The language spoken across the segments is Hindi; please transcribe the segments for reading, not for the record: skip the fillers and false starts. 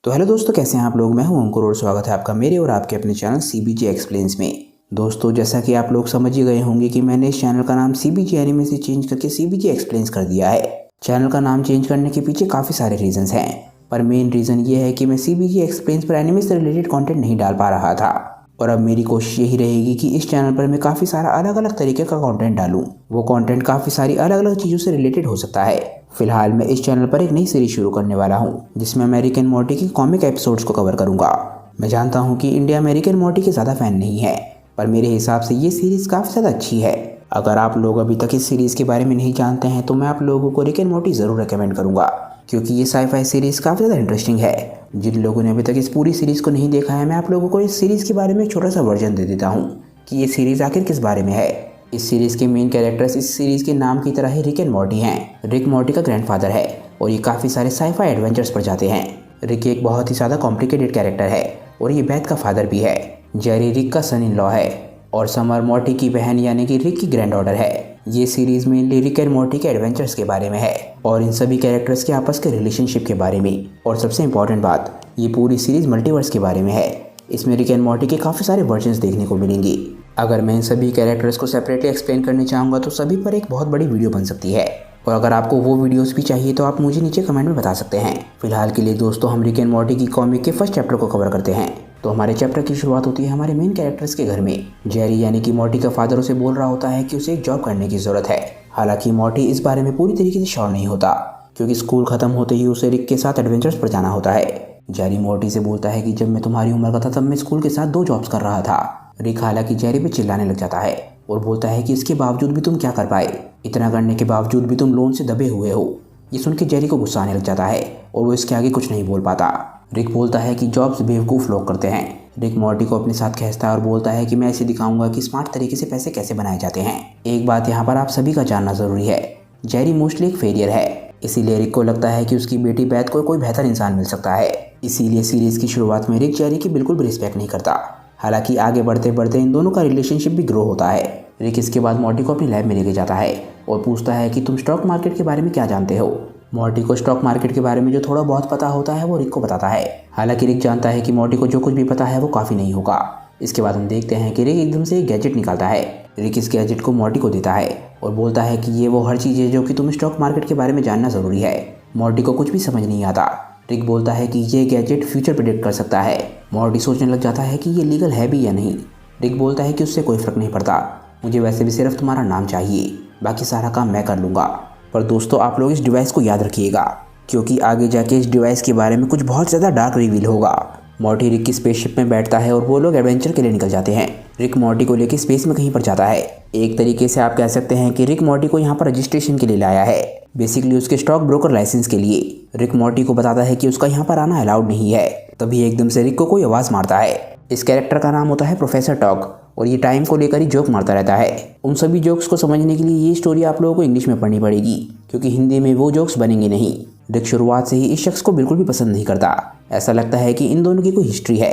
तो हेलो दोस्तों, कैसे हैं आप लोग। मैं हूं अंकुर और स्वागत है आपका मेरे और आपके अपने चैनल सीबीजे एक्सप्लेन्स में। दोस्तों, जैसा कि आप लोग समझ ही गए होंगे कि मैंने इस चैनल का नाम सीबीजे एनिमे से चेंज करके सीबीजे एक्सप्लेन्स कर दिया है। चैनल का नाम चेंज करने के पीछे काफ़ी सारे रीजंस हैं, पर मेन रीज़न ये है कि मैं सीबीजे एक्सप्लेन्स पर एनिमे से रिलेटेड कंटेंट नहीं डाल पा रहा था। और अब मेरी कोशिश यही रहेगी कि इस चैनल पर मैं काफ़ी सारा अलग अलग तरीके का कंटेंट डालूं। वो कंटेंट काफ़ी सारी अलग अलग चीज़ों से रिलेटेड हो सकता है। फिलहाल मैं इस चैनल पर एक नई सीरीज शुरू करने वाला हूँ, जिसमें मैं रिक एंड मॉर्टी की कॉमिक एपिसोड्स को कवर करूँगा। मैं जानता हूँ कि इंडिया में रिक एंड मॉर्टी के ज़्यादा फैन नहीं है, पर मेरे हिसाब से ये सीरीज़ काफ़ी ज़्यादा अच्छी है। अगर आप लोग अभी तक इस सीरीज़ के बारे में नहीं जानते हैं तो मैं आप लोगों को रिक एंड मॉर्टी ज़रूर रिकमेंड करूँगा, क्योंकि ये साई-फाई सीरीज़ काफ़ी ज़्यादा इंटरेस्टिंग है। जिन लोगों ने अभी तक इस पूरी सीरीज़ को नहीं देखा है, मैं आप लोगों को इस सीरीज़ के बारे में एक छोटा सा वर्जन दे देता हूँ कि ये सीरीज़ आखिर किस बारे में है। इस सीरीज़ के मेन कैरेक्टर्स इस सीरीज़ के नाम की तरह ही रिक एंड मॉर्टी हैं। रिक मॉर्टी का ग्रैंडफादर है और ये काफ़ी सारे साई-फाई एडवेंचर्स पर जाते हैं। रिक एक बहुत ही ज़्यादा कॉम्प्लिकेटेड कैरेक्टर है और ये बेथ का फादर भी है। जेरी रिक का सन इन लॉ है और समर मॉर्टी की बहन यानी कि रिक की ग्रैंड डॉटर है। ये series mainly Rick and Morty के एडवेंचर्स के बारे में है और इन सभी कैरेक्टर्स के आपस के रिलेशनशिप के बारे में। और सबसे इम्पॉर्टेंट बात, ये पूरी सीरीज़ मल्टीवर्स के बारे में है। इसमें रिक एंड मॉर्टी के काफ़ी सारे वर्जन्स देखने को मिलेंगे। अगर मैं इन सभी कैरेक्टर्स को सेपरेटली एक्सप्लेन करने चाहूँगा तो सभी पर एक बहुत बड़ी वीडियो बन सकती है, और अगर आपको वो वीडियोस भी चाहिए तो आप मुझे नीचे कमेंट में बता सकते हैं। फिलहाल के लिए दोस्तों, हम रिक एंड मॉर्टी की कॉमिक के फर्स्ट चैप्टर को कवर करते हैं। तो हमारे चैप्टर की शुरुआत होती है हमारे मेन कैरेक्टर्स के घर में। जेरी यानी कि मॉर्टी का फादर उसे बोल रहा होता है कि उसे एक जॉब करने की ज़रूरत है। हालांकि मॉर्टी इस बारे में पूरी तरीके से श्योर नहीं होता, क्योंकि स्कूल खत्म होते ही उसे रिक के साथ एडवेंचर्स पर जाना होता है। जेरी मॉर्टी से बोलता है कि जब मैं तुम्हारी उम्र का था तब मैं स्कूल के साथ 2 जॉब्स कर रहा था। रिक हालांकि जेरी पे चिल्लाने लग जाता है और बोलता है कि इसके बावजूद भी तुम क्या कर पाए, इतना करने के बावजूद भी तुम लोन से दबे हुए हो। ये सुन के जेरी को गुस्सा आने लग जाता है और वो इसके आगे कुछ नहीं बोल पाता। रिक बोलता है कि जॉब्स बेवकूफ़ लोग करते हैं। रिक मॉर्टी को अपने साथ खींचता है और बोलता है कि मैं ऐसे दिखाऊंगा कि स्मार्ट तरीके से पैसे कैसे बनाए जाते हैं। एक बात यहाँ पर आप सभी का जानना ज़रूरी है, जेरी मोस्टली एक फेलियर है, इसीलिए रिक को लगता है कि उसकी बेटी बेथ को कोई बेहतर इंसान मिल सकता है। इसीलिए सीरीज़ की शुरुआत में रिक जेरी की बिल्कुल भी रिस्पेक्ट नहीं करता। हालांकि आगे बढ़ते बढ़ते इन दोनों का रिलेशनशिप भी ग्रो होता है। रिक इसके बाद मॉर्टी को अपनी लैब में लेके जाता है और पूछता है कि तुम स्टॉक मार्केट के बारे में क्या जानते हो। मॉर्टी को स्टॉक मार्केट के बारे में जो थोड़ा बहुत पता होता है वो रिक को बताता है। हालांकि रिक जानता है कि मॉर्टी को जो कुछ भी पता है वो काफ़ी नहीं होगा। इसके बाद हम देखते हैं कि रिक एकदम से एक गैजेट निकालता है। रिक इस गैजेट को मॉर्टी को देता है और बोलता है कि ये वो हर चीज़ है जो कि तुम्हें स्टॉक मार्केट के बारे में जानना ज़रूरी है। मॉर्टी को कुछ भी समझ नहीं आता। रिक बोलता है कि ये गैजेट फ्यूचर प्रेडिक्ट कर सकता है। मॉर्टी सोचने लग जाता है कि ये लीगल है भी या नहीं। रिक बोलता है कि उससे कोई फ़र्क नहीं पड़ता, मुझे वैसे भी सिर्फ तुम्हारा नाम चाहिए, बाकी सारा काम मैं कर लूँगा। पर दोस्तों, आप लोग इस डिवाइस को याद रखिएगा, क्योंकि आगे जाके इस डिवाइस के बारे में कुछ बहुत ज़्यादा डार्क रिवील होगा। मॉर्टी रिक की स्पेसशिप में बैठता है और वो लोग एडवेंचर के लिए निकल जाते हैं। रिक मॉर्टी को लेकर स्पेस में कहीं पर जाता है। एक तरीके से आप कह सकते हैं कि रिक मॉर्टी को यहाँ पर रजिस्ट्रेशन के लिए लाया है, बेसिकली उसके स्टॉक ब्रोकर लाइसेंस के लिए। रिक मॉर्टी को बताता है कि उसका यहाँ पर आना अलाउड नहीं है। तभी एकदम से रिक को कोई आवाज़ मारता है। इस कैरेक्टर का नाम होता है प्रोफेसर टॉक और ये टाइम को लेकर ही जोक मारता रहता है। उन सभी जोक्स को समझने के लिए ये स्टोरी आप लोगों को इंग्लिश में पढ़नी पड़ेगी, क्योंकि हिंदी में वो जोक्स बनेंगे नहीं। रिक शुरुआत से ही इस शख्स को बिल्कुल भी पसंद नहीं करता। ऐसा लगता है कि इन दोनों की कोई हिस्ट्री है।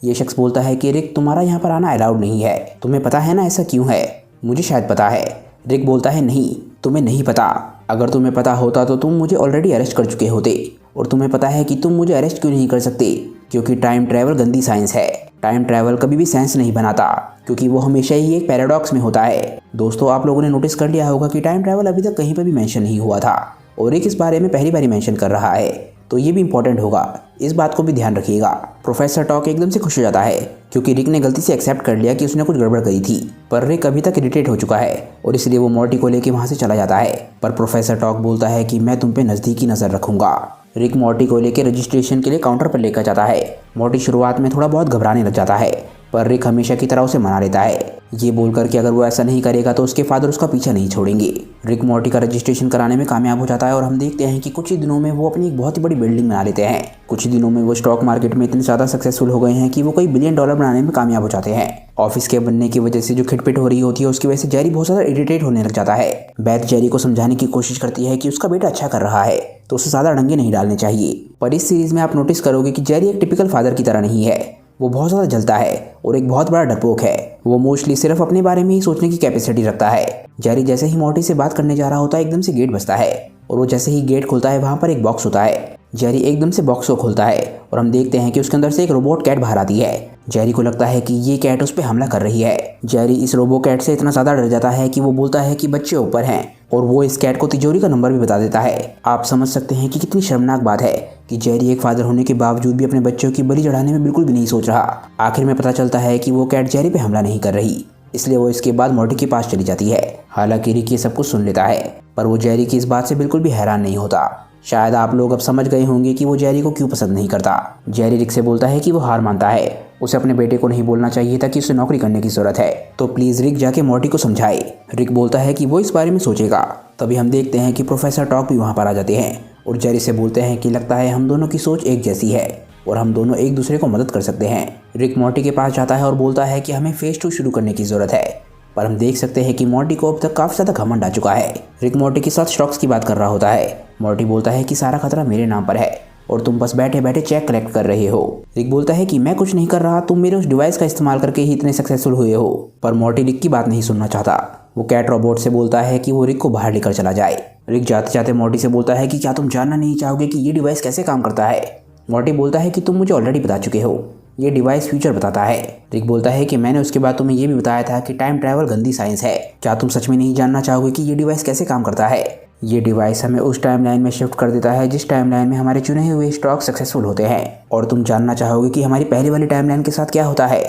ये शख्स बोलता है कि रिक, तुम्हारा यहाँ पर आना अलाउड नहीं है, तुम्हें पता है ना ऐसा क्यों है। मुझे शायद पता है। रिक बोलता है, नहीं, तुम्हें नहीं पता। अगर तुम्हें पता होता तो तुम मुझे ऑलरेडी अरेस्ट कर चुके होते। और तुम्हें पता है कि तुम मुझे अरेस्ट क्यों नहीं कर सकते, क्योंकि टाइम ट्रैवल गंदी साइंस है। टाइम ट्रैवल कभी भी सेंस नहीं बनाता, क्योंकि वो हमेशा ही एक पैराडॉक्स में होता है। दोस्तों, आप लोगों ने नोटिस कर लिया होगा कि टाइम ट्रैवल अभी तक कहीं पर भी मेंशन नहीं हुआ था और रिक इस बारे में पहली बार मेंशन कर रहा है, तो ये भी इंपॉर्टेंट होगा, इस बात को भी ध्यान रखिएगा। प्रोफेसर टॉक एकदम से खुश हो जाता है, क्योंकि रिक ने गलती से एक्सेप्ट कर लिया कि उसने कुछ गड़बड़ करी थी। पर रिक अभी तक इरिटेट हो चुका है और इसलिए वो मॉर्टी को लेकर वहाँ से चला जाता है। पर प्रोफेसर टॉक बोलता है कि मैं तुम पे नज़दीकी नज़र रखूंगा। रिक मॉर्टी को लेकर रजिस्ट्रेशन के लिए काउंटर पर लेकर जाता है। मॉर्टी शुरुआत में थोड़ा बहुत घबराने लग जाता है, पर रिक हमेशा की तरह उसे मना लेता है, ये बोलकर कि अगर वो ऐसा नहीं करेगा तो उसके फादर उसका पीछा नहीं छोड़ेंगे। रिक मॉर्टी का रजिस्ट्रेशन कराने में कामयाब हो जाता है और हम देखते हैं कि कुछ ही दिनों में वो अपनी एक बहुत ही बड़ी बिल्डिंग बना लेते हैं। कुछ ही दिनों में वो स्टॉक मार्केट में इतने ज़्यादा सक्सेसफुल हो गए हैं कि वो कई $1 बिलियन बनाने में कामयाब हो जाते हैं। ऑफिस के बनने की वजह से जो खिटपिट हो रही होती है उसकी वजह से जेरी बहुत ज़्यादा इरिटेट होने लग जाता है। बेथ जेरी को समझाने की कोशिश करती है कि उसका बेटा अच्छा कर रहा है तो उसे ज़्यादा डंगे नहीं डालने चाहिए। पर इस सीरीज़ में आप नोटिस करोगे कि जेरी एक टिपिकल फादर की तरह नहीं है। वो बहुत ज़्यादा जलता है और एक बहुत बड़ा डरपोक है। वो मोस्टली सिर्फ अपने बारे में ही सोचने की कैपेसिटी रखता है। जेरी जैसे ही मॉर्टी से बात करने जा रहा होता है, एकदम से गेट बजता है और वो जैसे ही गेट खुलता है वहाँ पर एक बॉक्स होता है जेरी एकदम से बॉक्स को खोलता है और हम देखते हैं कि उसके अंदर से एक रोबोट कैट बाहर आती है। जेरी को लगता है कि ये कैट उस पर हमला कर रही है। जेरी इस रोबो कैट से इतना ज़्यादा डर जाता है कि वो बोलता है कि बच्चे ऊपर हैं और वो इस कैट को तिजोरी का नंबर भी बता देता है। आप समझ सकते हैं कि कितनी शर्मनाक बात है कि जेरी एक फादर होने के बावजूद भी अपने बच्चों की बलि चढ़ाने में बिल्कुल भी नहीं सोच रहा। आखिर में पता चलता है कि वो कैट जेरी पे हमला नहीं कर रही, इसलिए वो इसके बाद मॉर्टी के पास चली जाती है। हालांकि रिक ये सब कुछ सुन लेता है, पर वो जेरी की इस बात से बिल्कुल भी हैरान नहीं होता। शायद आप लोग अब समझ गए होंगे कि वो जेरी को क्यों पसंद नहीं करता। जेरी रिक से बोलता है कि वो हार मानता है, उसे अपने बेटे को नहीं बोलना चाहिए था कि उसे नौकरी करने की जरूरत है, तो प्लीज रिक जाके मॉर्टी को समझाए। रिक बोलता है कि वो इस बारे में सोचेगा। तभी हम देखते हैं कि प्रोफेसर टॉक भी वहाँ पर आ जाते हैं और जेरी से बोलते हैं कि लगता है हम दोनों की सोच एक जैसी है और हम दोनों एक दूसरे को मदद कर सकते हैं। रिक मॉर्टी के पास जाता है और बोलता है कि हमें फेज 2 शुरू करने की जरूरत है, पर हम देख सकते हैं कि मॉर्टी को अब तक काफी ज्यादा घमंड आ चुका है। रिक मॉर्टी के साथ स्टॉक्स की बात कर रहा होता है। मॉर्टी बोलता है कि सारा खतरा मेरे नाम पर है और तुम बस बैठे बैठे चेक कलेक्ट कर रहे हो। रिक बोलता है कि मैं कुछ नहीं कर रहा, तुम मेरे उस डिवाइस का इस्तेमाल करके ही इतने सक्सेसफुल हुए हो। पर मॉर्टी रिक की बात नहीं सुनना चाहता। वो कैट रोबोट से बोलता है कि वो रिक को बाहर लेकर चला जाए। रिक जाते जाते मॉर्टी से बोलता है कि क्या तुम जानना नहीं चाहोगे कि ये डिवाइस कैसे काम करता है। मॉर्टी बोलता है कि तुम मुझे ऑलरेडी बता चुके हो, ये डिवाइस फ्यूचर बताता है। रिक बोलता है कि मैंने उसके बाद तुम्हें ये भी बताया था कि टाइम ट्रैवल गंदी साइंस है। क्या तुम सच में नहीं जानना चाहोगे कि ये डिवाइस कैसे काम करता है। ये डिवाइस हमें उस टाइमलाइन में शिफ्ट कर देता है जिस टाइमलाइन में हमारे चुने हुए स्टॉक सक्सेसफुल होते हैं। और तुम जानना चाहोगे कि हमारी पहले वाली टाइमलाइन के साथ क्या होता है।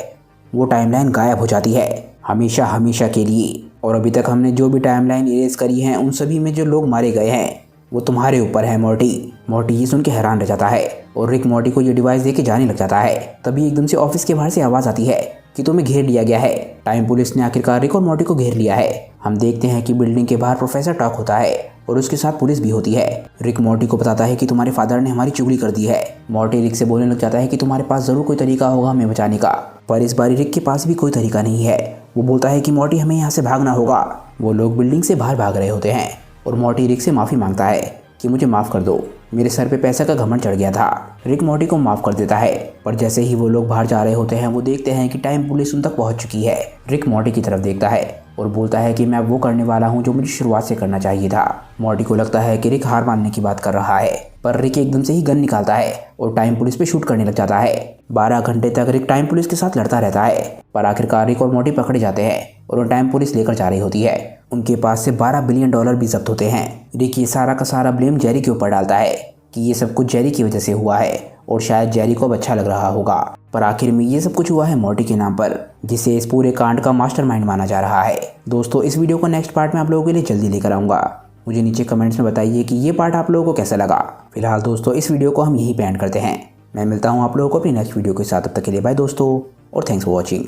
वो टाइमलाइन गायब हो जाती है हमेशा हमेशा के लिए। और अभी तक हमने जो भी टाइमलाइन इरेज करी है उन सभी में जो लोग मारे गए हैं वो तुम्हारे ऊपर है मॉर्टी। मॉर्टी ये सुन के हैरान रह जाता है और रिक मॉर्टी को ये डिवाइस देके जाने लग जाता है। तभी एकदम से ऑफिस के बाहर से आवाज आती है कि तुम्हें घेर लिया गया है। टाइम पुलिस ने आखिरकार रिक और मॉर्टी को घेर लिया है। हम देखते हैं कि बिल्डिंग के बाहर प्रोफेसर टॉक होता है और उसके साथ पुलिस भी होती है। रिक मॉर्टी को बताता है कि तुम्हारे फादर ने हमारी चुगली कर दी है। मॉर्टी रिक से बोलने लग जाता है कि तुम्हारे पास जरूर कोई तरीका होगा हमें बचाने का, पर इस बार रिक के पास भी कोई तरीका नहीं है। वो बोलता है कि मॉर्टी हमें यहाँ से भागना होगा। वो लोग बिल्डिंग से बाहर भाग रहे होते हैं और मॉर्टी रिक से माफी मांगता है कि मुझे माफ कर दो, मेरे सर पे पैसा का घमंड चढ़ गया था। रिक मॉर्टी को माफ कर देता है, पर जैसे ही वो लोग बाहर जा रहे होते हैं वो देखते हैं कि टाइम पुलिस उन तक पहुंच चुकी है। रिक मॉर्टी की तरफ देखता है और बोलता है कि मैं वो करने वाला हूं जो मुझे शुरुआत से करना चाहिए था। मॉर्टी को लगता है कि रिक हार मानने की बात कर रहा है, पर रिक एकदम से ही गन निकालता है और टाइम पुलिस पे शूट करने लग जाता है। 12 घंटे तक रिक टाइम पुलिस के साथ लड़ता रहता है, पर आखिरकार रिक और मॉर्टी पकड़े जाते हैं और वो टाइम पुलिस लेकर जा रही होती है। उनके पास से $12 बिलियन भी जब्त होते हैं। रिक ये सारा का सारा ब्लेम जेरी के ऊपर डालता है कि ये सब कुछ जेरी की वजह से हुआ है और शायद जेरी को अब अच्छा लग रहा होगा, पर आखिर में ये सब कुछ हुआ है मॉर्टी के नाम पर, जिसे इस पूरे कांड का मास्टरमाइंड माना जा रहा है। दोस्तों इस वीडियो को नेक्स्ट पार्ट में आप लोगों के लिए जल्दी लेकर आऊँगा। मुझे नीचे कमेंट्स में बताइए कि ये पार्ट आप लोगों को कैसा लगा। फिलहाल दोस्तों इस वीडियो को हम यहीं पे एंड करते हैं। मैं मिलता हूँ आप लोगों को अपनी नेक्स्ट वीडियो के साथ। तब तक के लिए बाय दोस्तों और थैंक्स फॉर वॉचिंग।